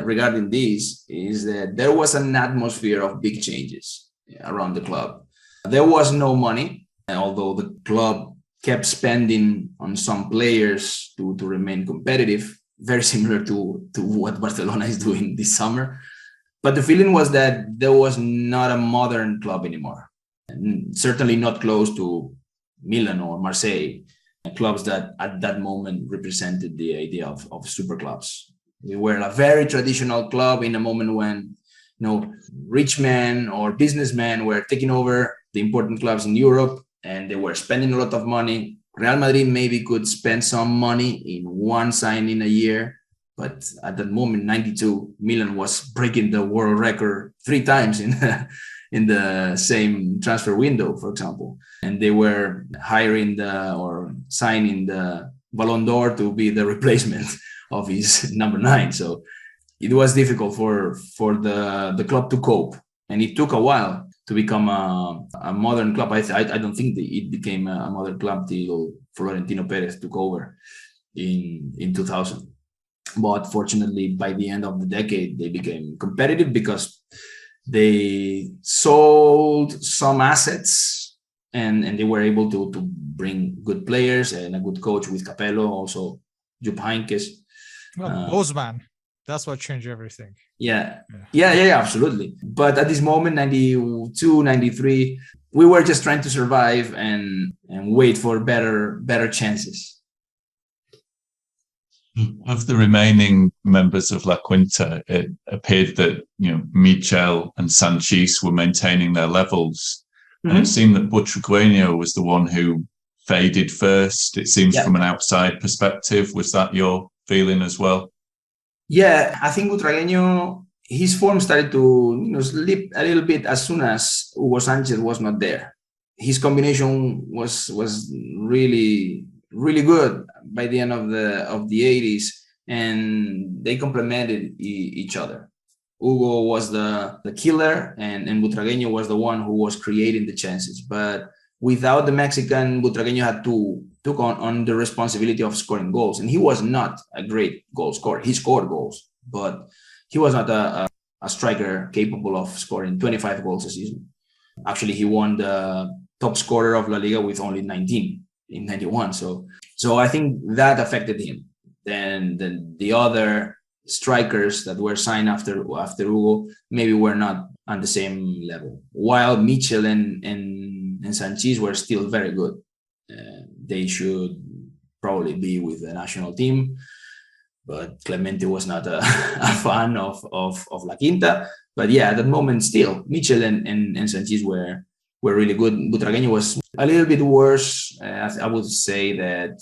regarding this is that there was an atmosphere of big changes around the club. There was no money, although the club kept spending on some players to remain competitive, very similar to what Barcelona is doing this summer. But the feeling was that there was not a modern club anymore. And certainly not close to Milan or Marseille, clubs that at that moment represented the idea of super clubs. We were a very traditional club in a moment when rich men or businessmen were taking over the important clubs in Europe, and they were spending a lot of money. Real Madrid maybe could spend some money in one signing a year, but at that moment, 92, Milan was breaking the world record 3 times in the same transfer window, for example. And they were hiring or signing the Ballon d'Or to be the replacement of his number 9. So it was difficult for the club to cope. And it took a while to become a modern club. I don't think it became a modern club till Florentino Perez took over in 2000. But fortunately, by the end of the decade, they became competitive because they sold some assets and they were able to bring good players and a good coach with Capello, also Jupp Heynckes. Bosman. That's what changed everything. Yeah, absolutely. But at this moment, 92, 93, we were just trying to survive and wait for better chances. Of the remaining members of La Quinta, it appeared that Michel and Sanchis were maintaining their levels, and it seemed that Butragenyo was the one who faded first. It seems from an outside perspective. Was that your feeling as well? Yeah, I think Butragenyo, his form started to slip a little bit as soon as Hugo Sanchez was not there. His combination was really, really good by the end of the 80s, and they complemented each other. Hugo was the killer, and Butragenyo was the one who was creating the chances. But without the Mexican, Butragenyo took on the responsibility of scoring goals. And he was not a great goal scorer. He scored goals, but he was not a striker capable of scoring 25 goals a season. Actually, he won the top scorer of La Liga with only 19 in 91. So I think that affected him. Then the other strikers that were signed after Hugo maybe were not on the same level. While Michel and Sanchis were still very good. They should probably be with the national team, but Clemente was not a fan of La Quinta. But yeah, at that moment still, Michel and Sanchis were really good. Butragenyo was a little bit worse. I would say that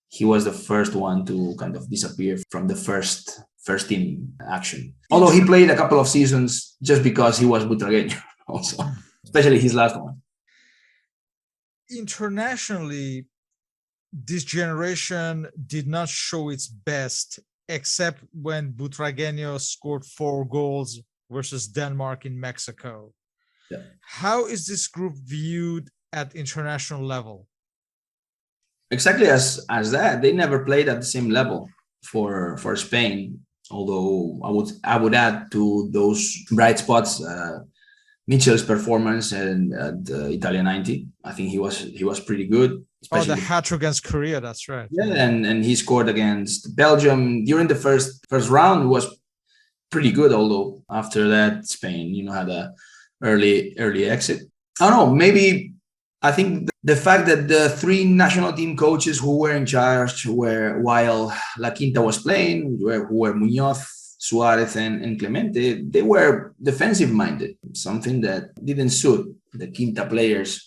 he was the first one to kind of disappear from the first team action. Although he played a couple of seasons just because he was Butragenyo also, especially his last one. Internationally, this generation did not show its best, except when Butragenyo scored 4 goals versus Denmark in Mexico. Yeah. How is this group viewed at international level? Exactly as that. They never played at the same level for Spain. Although I would add to those bright spots Michel's performance at Italia 90. I think he was pretty good. The hat-trick against Korea, that's right. Yeah, and he scored against Belgium during the first round. Was pretty good, although after that Spain had a early exit. I don't know, maybe I think the fact that the three national team coaches who were in charge were, while La Quinta was playing, who were Muñoz, Suarez, and Clemente, they were defensive-minded, something that didn't suit the Quinta players.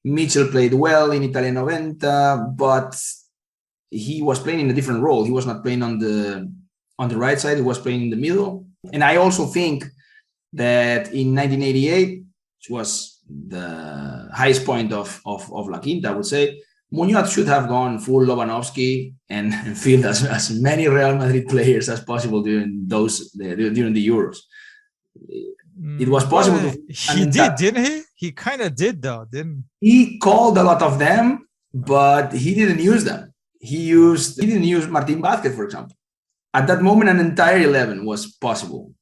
Michel played well in Italia 90, but he was playing in a different role. He was not playing on the right side. He was playing in the middle. And I also think that in 1988, which was the highest point of La Quinta, I would say, Muñoz should have gone full Lobanovsky and field as many Real Madrid players as possible during the Euros. It was possible. He did, didn't he? He kind of did, though, didn't he? Called a lot of them, but he didn't use them. He didn't use Martin Vazquez, for example. At that moment, an entire 11 was possible.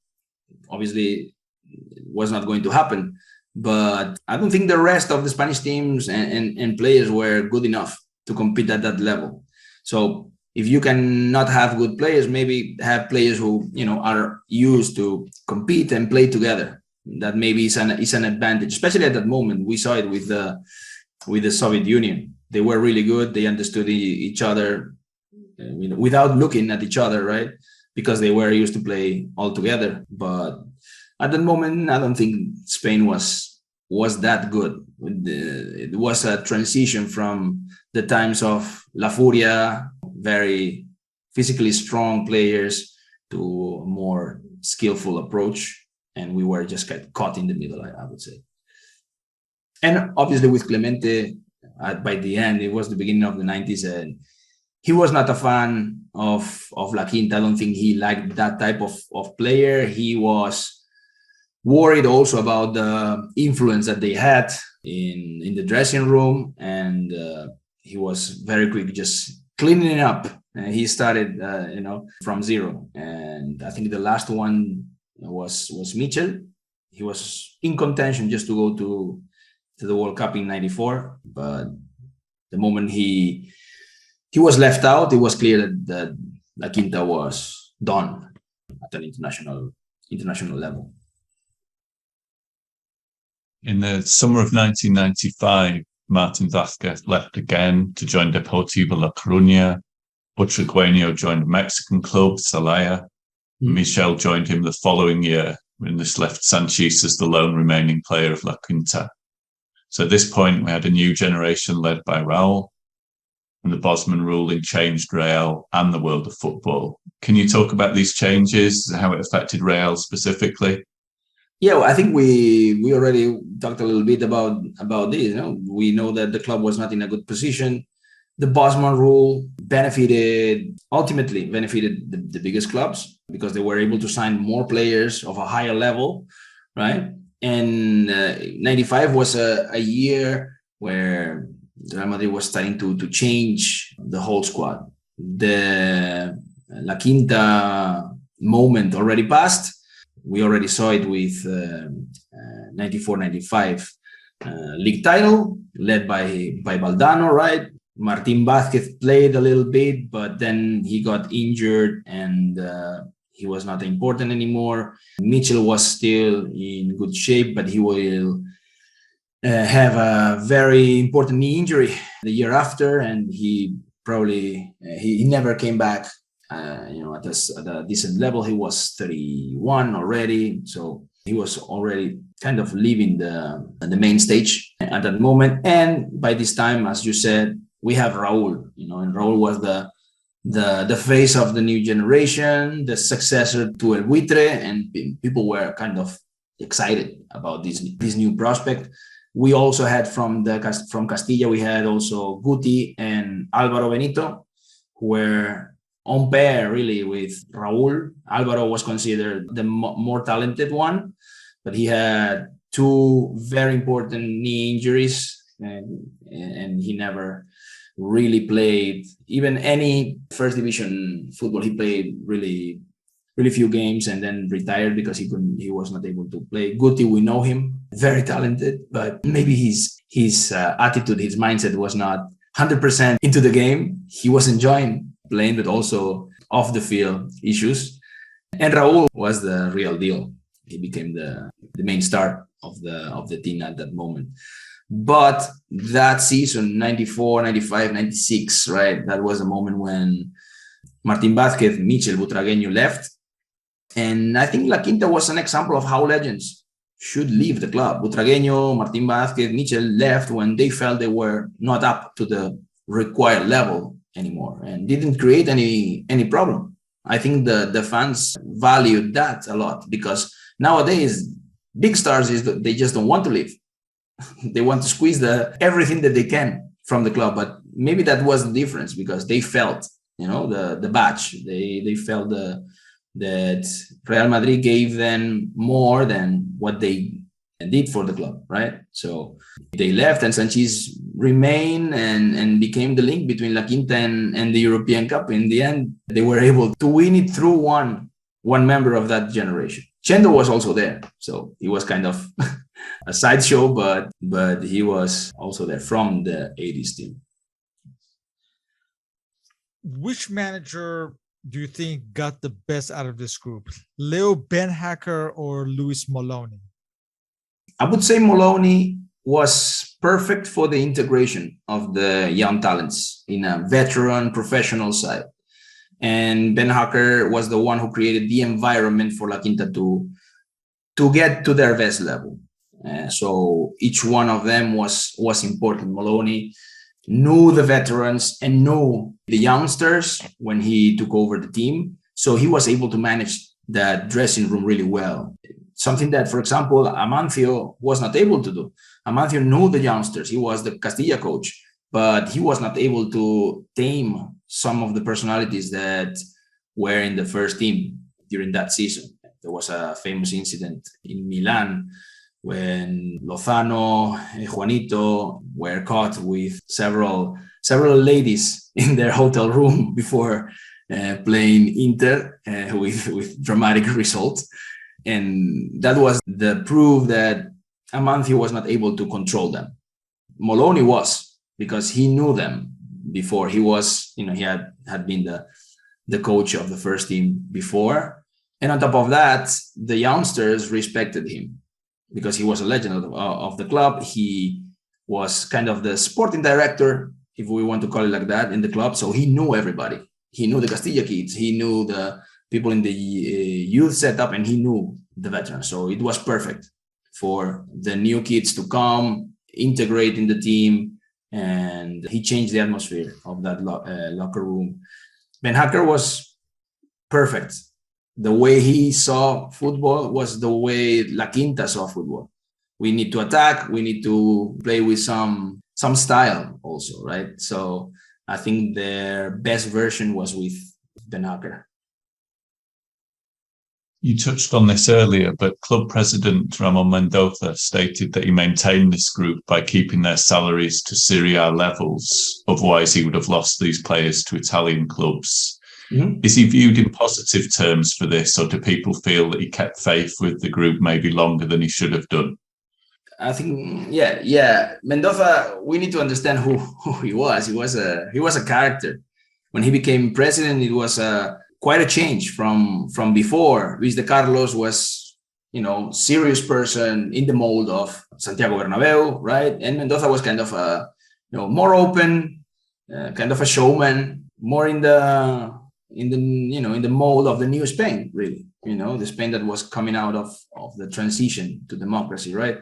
Obviously, it was not going to happen. But I don't think the rest of the Spanish teams and players were good enough to compete at that level. So if you cannot have good players, maybe have players who are used to compete and play together. That maybe is an advantage, especially at that moment. We saw it with the Soviet Union. They were really good. They understood each other without looking at each other, right? Because they were used to play all together. But at that moment, I don't think Spain was that good. It was a transition from the times of La Furia, very physically strong players, to a more skillful approach. And we were just caught in the middle, I would say. And obviously with Clemente, by the end, it was the beginning of the 90s, and he was not a fan of La Quinta. I don't think he liked that type of player. He was worried also about the influence that they had in the dressing room, and he was very quick just cleaning it up. And he started from zero, and I think the last one was Michel. He was in contention just to go to the World Cup in '94, but the moment he was left out, it was clear that La Quinta was done at an international level. In the summer of 1995, Martin Vazquez left again to join Deportivo La Coruña. Butragenyo joined a Mexican club, Celaya. Michel joined him the following year, and this left Sanchis as the lone remaining player of La Quinta. So at this point, we had a new generation led by Raúl, and the Bosman ruling changed Real and the world of football. Can you talk about these changes, how it affected Real specifically? Yeah, well, I think we already talked a little bit about this. We know that the club was not in a good position. The Bosman rule ultimately benefited the biggest clubs because they were able to sign more players of a higher level, right? And 95 was a year where Real Madrid was starting to change the whole squad. The La Quinta moment already passed. We already saw it with 94-95 league title led by Valdano, right? Martin Vazquez played a little bit, but then he got injured and he was not important anymore. Michel was still in good shape, but he will have a very important knee injury the year after, and he probably he never came back. At a decent level. He was 31 already, so he was already kind of leaving the main stage at that moment. And by this time, as you said, we have Raúl. And Raúl was the face of the new generation, the successor to El Buitre, and people were kind of excited about this new prospect. We also had from Castilla, we had also Guti and Álvaro Benito, who were on pair really with Raúl. Álvaro was considered the more talented one, but he had two very important knee injuries, and he never really played even any first division football. He played really few games and then retired because he was not able to play. Guti, we know him, very talented, but maybe his attitude, his mindset was not 100% into the game. He was enjoying playing, but also off the field issues. And Raúl was the real deal. He became the main star of the team at that moment. But that season, 94, 95, 96, right? That was a moment when Martin Vazquez, Michel, Butragenyo left. And I think La Quinta was an example of how legends should leave the club. Butragenyo, Martin Vazquez, Michel left when they felt they were not up to the required level anymore and didn't create any problem. I think the fans valued that a lot, because nowadays big stars is that they just don't want to leave. They want to squeeze everything that they can from the club. But maybe that was the difference, because they felt, the badge. They felt that Real Madrid gave them more than what they did for the club, right? So they left, and Sanchis remained and became the link between La Quinta and the European Cup. In the end, they were able to win it through one member of that generation. Chendo was also there, so he was kind of a sideshow, but he was also there from the 80s team. Which manager do you think got the best out of this group? Leo Benhacker or Luis Maloney? I would say Maloney was perfect for the integration of the young talents in a veteran professional side. And Benhacker was the one who created the environment for La Quinta to get to their best level. So each one of them was important. Maloney knew the veterans and knew the youngsters when he took over the team. So he was able to manage that dressing room really well. Something that, for example, Amancio was not able to do. Amancio knew the youngsters. He was the Castilla coach, but he was not able to tame some of the personalities that were in the first team during that season. There was a famous incident in Milan when Lozano and Juanito were caught with several ladies in their hotel room before playing Inter with dramatic results. And that was the proof that Amancio was not able to control them. Maloney was, because he knew them before. He was, he had been the coach of the first team before. And on top of that, the youngsters respected him because he was a legend of the club. He was kind of the sporting director, if we want to call it like that, in the club. So he knew everybody. He knew the Castilla kids. He knew the people in the youth setup, and he knew the veterans. So it was perfect for the new kids to come, integrate in the team, and he changed the atmosphere of that locker room. Benhacker was perfect. The way he saw football was the way La Quinta saw football. We need to attack. We need to play with some style also, right? So I think their best version was with Benhacker. You touched on this earlier, but club president Ramon Mendoza stated that he maintained this group by keeping their salaries to Serie A levels. Otherwise, he would have lost these players to Italian clubs. Mm-hmm. Is he viewed in positive terms for this, or do people feel that he kept faith with the group maybe longer than he should have done? I think, yeah. Mendoza, we need to understand who he was. He was a character. When he became president, it was quite a change from before. Luis de Carlos was, serious person in the mold of Santiago Bernabeu, right? And Mendoza was kind of more open, kind of a showman, more in the mold of the new Spain, really. The Spain that was coming out of the transition to democracy, right?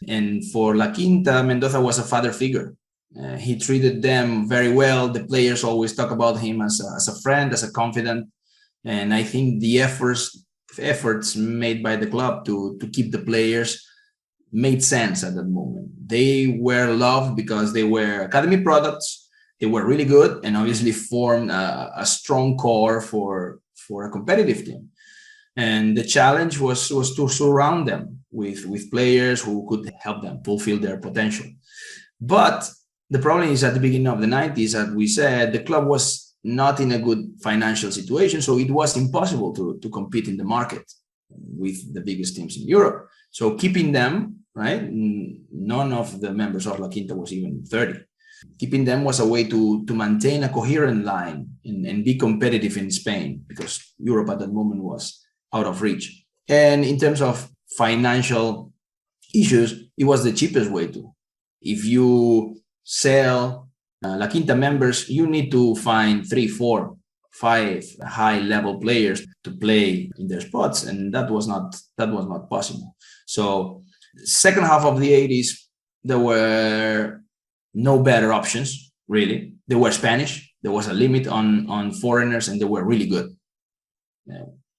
And for La Quinta, Mendoza was a father figure. He treated them very well. The players always talk about him as a friend, as a confidant. And I think the efforts made by the club to keep the players made sense at that moment. They were loved because they were academy products. They were really good and obviously formed a strong core for a competitive team. And the challenge was to surround them with players who could help them fulfill their potential. But the problem is, at the beginning of the 90s, as we said, the club was not in a good financial situation. So it was impossible to compete in the market with the biggest teams in Europe. So keeping them, right? None of the members of La Quinta was even 30. Keeping them was a way to maintain a coherent line and be competitive in Spain, because Europe at that moment was out of reach. And in terms of financial issues, it was the cheapest way to. If you sell La Quinta members, you need to find 3, 4, 5 high-level players to play in their spots, and that was not possible. So, second half of the 80s, there were no better options, really. They were Spanish. There was a limit on foreigners, and they were really good.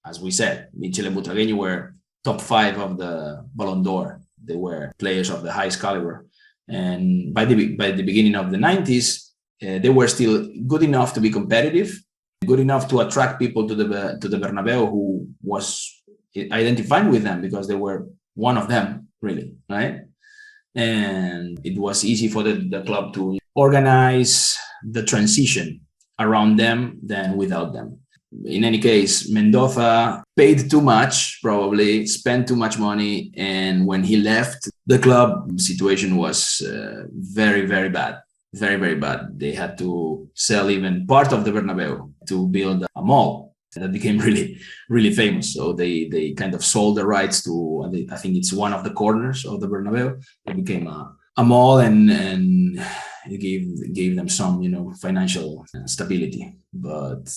As we said, Michel and Butragenyo were top 5 of the Ballon d'Or. They were players of the highest caliber. And by the beginning of the 90s, they were still good enough to be competitive, good enough to attract people to the Bernabeu who was identifying with them because they were one of them, really, right? And it was easy for the club to organize the transition around them than without them. In any case, Mendoza paid too much, probably spent too much money. And when he left, the club situation was very, very bad. Very, very bad. They had to sell even part of the Bernabeu to build a mall that became really, really famous. So they kind of sold the rights to, I think it's one of the corners of the Bernabeu. It became a mall and it gave them some, financial stability. But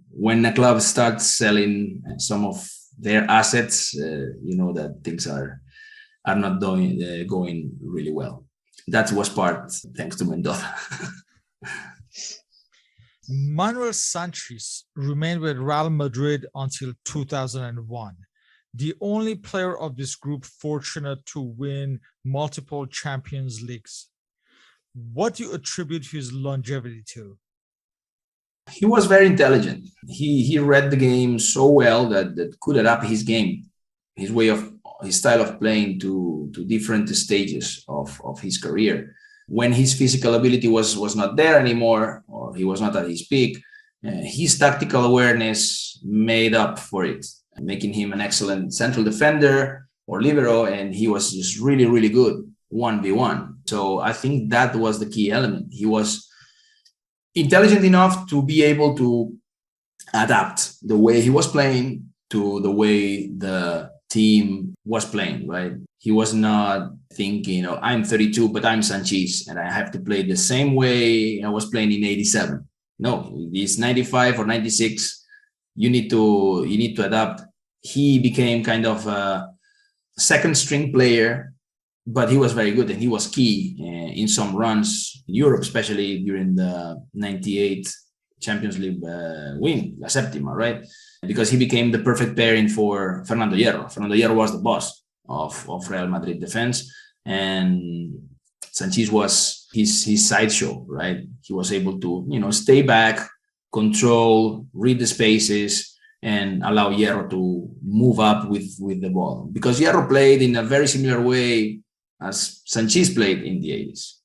when a club starts selling some of their assets, that things are not going really well. That was part thanks to Mendoza. Manuel Sanchis remained with Real Madrid until 2001, the only player of this group fortunate to win multiple Champions Leagues. What do you attribute his longevity to? He was very intelligent. He read the game so well that could adapt his game, his style of playing to different stages of his career. When his physical ability was not there anymore, or he was not at his peak, his tactical awareness made up for it, making him an excellent central defender or libero, and he was just really, really good 1v1. So I think that was the key element. He was intelligent enough to be able to adapt the way he was playing to the way the team was playing, right? He was not thinking, I'm 32, but I'm Sanchis, and I have to play the same way I was playing in 87. No, it's 95 or 96. You need to adapt. He became kind of a second string player, but he was very good, and he was key in some runs in Europe, especially during the 98 Champions League win, La Séptima, right? Because he became the perfect pairing for Fernando Hierro. Fernando Hierro was the boss of Real Madrid defense, and Sanchis was his sideshow, right? He was able to, stay back, control, read the spaces, and allow Hierro to move up with the ball. Because Hierro played in a very similar way as Sanchis played in the 80s.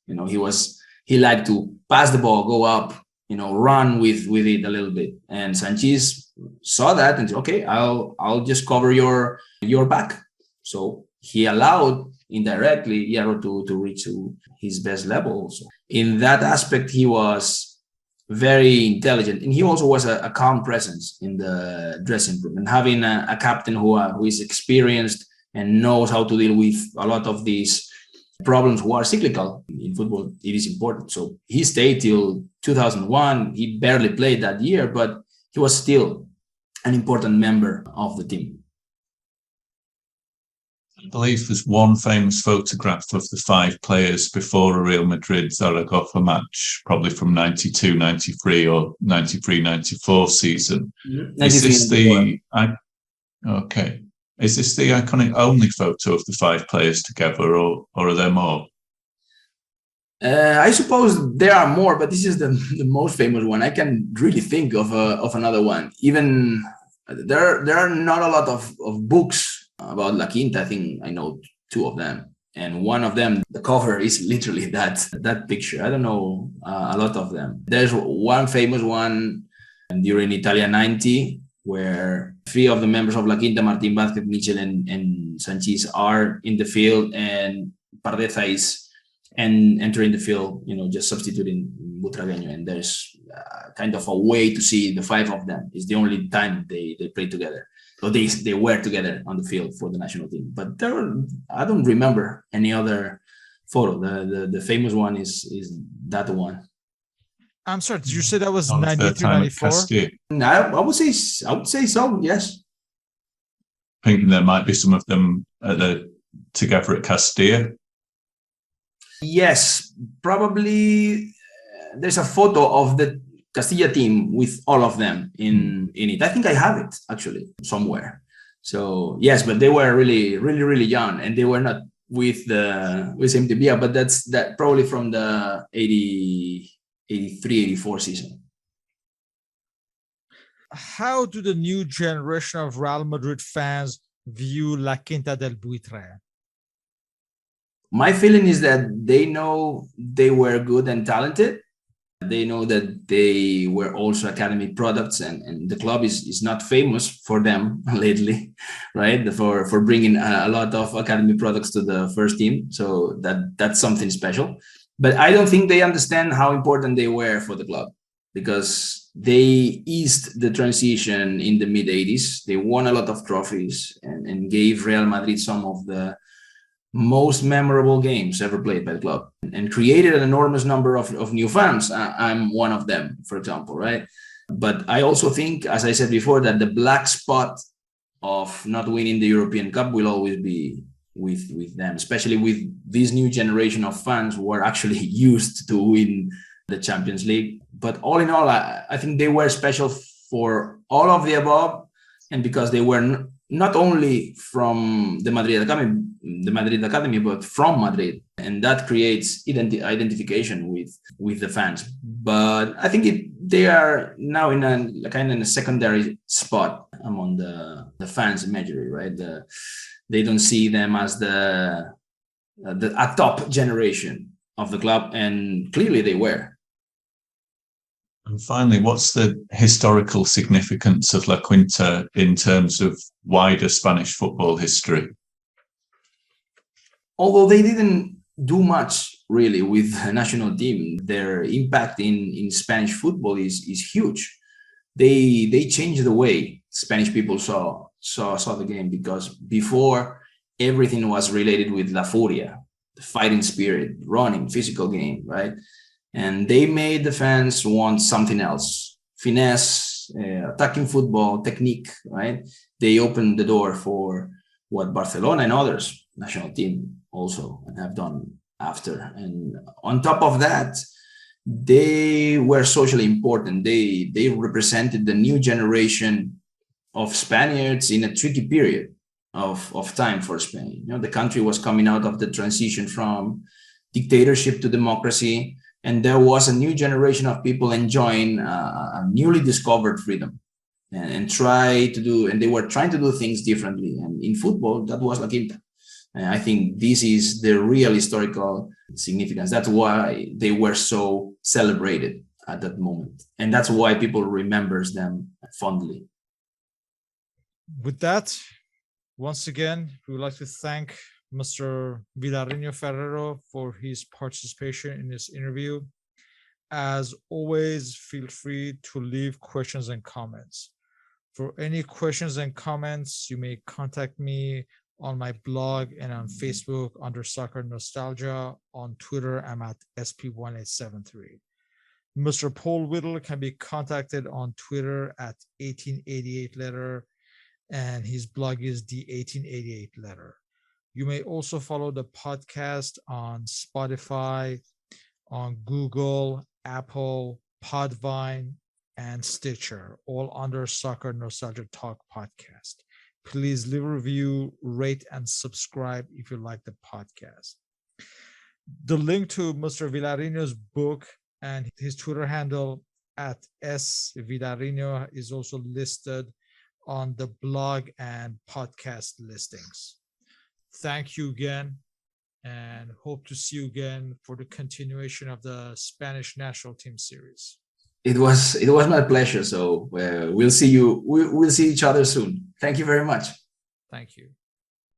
He liked to pass the ball, go up, run with it a little bit. And Sanchis saw that and said, okay, I'll just cover your back. So he allowed indirectly Hierro to reach to his best level also. In that aspect, he was very intelligent, and he also was a calm presence in the dressing room. And having a captain who is experienced and knows how to deal with a lot of these problems who are cyclical in football, it is important. So he stayed till 2001. He barely played that year, but he was still an important member of the team. I believe there's one famous photograph of the 5 players before a Real Madrid Zaragoza match, probably from 92, 93 or 93, 94 season. Is this the iconic only photo of the 5 players together, or are there more? I suppose there are more, but this is the most famous one. I can really think of another one. Even there are not a lot of books about La Quinta. I think I know 2 of them, and one of them, the cover is literally that picture. I don't know a lot of them. There's one famous one during Italia 90 where 3 of the members of La Quinta, Martín Vazquez, Michel, and Sanchis, are in the field, and Pardeza is entering the field, just substituting Butragenyo, and there's kind of a way to see the 5 of them. It's the only time they play together. So they were together on the field for the national team. But I don't remember any other photo. The famous one is that one. I'm sorry, did you say that was On the 93, time at 94? Castilla. I would say so. Yes. Thinking there might be some of them together at Castilla. Yes, probably. There's a photo of the Castilla team with all of them in it. I think I have it actually somewhere. So yes, but they were really, really, really young, and they were not with MTB, but that's probably from the 83, 84 season. How do the new generation of Real Madrid fans view La Quinta del Buitre? My feeling is that they know they were good and talented. They know that they were also academy products, and the club is not famous for them lately, right? For bringing a lot of academy products to the first team. So that's something special. But I don't think they understand how important they were for the club, because they eased the transition in the mid-'80s. They won a lot of trophies and gave Real Madrid some of the most memorable games ever played by the club, and created an enormous number of new fans. I'm one of them, for example, right? But I also think, as I said before, that the black spot of not winning the European Cup will always be with them, especially with this new generation of fans who are actually used to win the Champions League. But all in all, I think they were special for all of the above, and because they were not only from the Madrid Academy, but from Madrid, and that creates identification with the fans. But I think they are now in a kind of a secondary spot among the fans imagery, right? They don't see them as a top generation of the club, and clearly they were. And finally, what's the historical significance of La Quinta in terms of wider Spanish football history? Although they didn't do much really with the national team, their impact in Spanish football is huge. They changed the way Spanish people saw the game, because before everything was related with La Furia, the fighting spirit, running, physical game, right? And they made the fans want something else: finesse, attacking football, technique, right? They opened the door for what Barcelona and others, national team, also have done after. And on top of that, they were socially important. They represented the new generation of Spaniards in a tricky period of time for Spain. You know, the country was coming out of the transition from dictatorship to democracy, and there was a new generation of people enjoying a newly discovered freedom, and they were trying to do things differently. And in football, that was La Quinta. And I think this is the real historical significance. That's why they were so celebrated at that moment, and that's why people remembers them fondly. With that, once again, we would like to thank Mr. Vilariño Ferreiro for his participation in this interview. As always, feel free to leave questions and comments. For any questions and comments, you may contact me on my blog and on Facebook under Soccer Nostalgia. On Twitter, I'm at SP1873. Mr. Paul Whittle can be contacted on Twitter at 1888 letter, and his blog is the 1888 letter. You may also follow the podcast on Spotify, on Google, Apple, Podvine, and Stitcher, all under Soccer Nostalgia Talk Podcast. Please leave a review, rate, and subscribe if you like the podcast. The link to Mr. Vilariño's book and his Twitter handle at @Vilariño is also listed on the blog and podcast listings. Thank you again, and hope to see you again for the continuation of the Spanish national team series. It was my pleasure. So we'll see each other soon. Thank you very much. Thank you.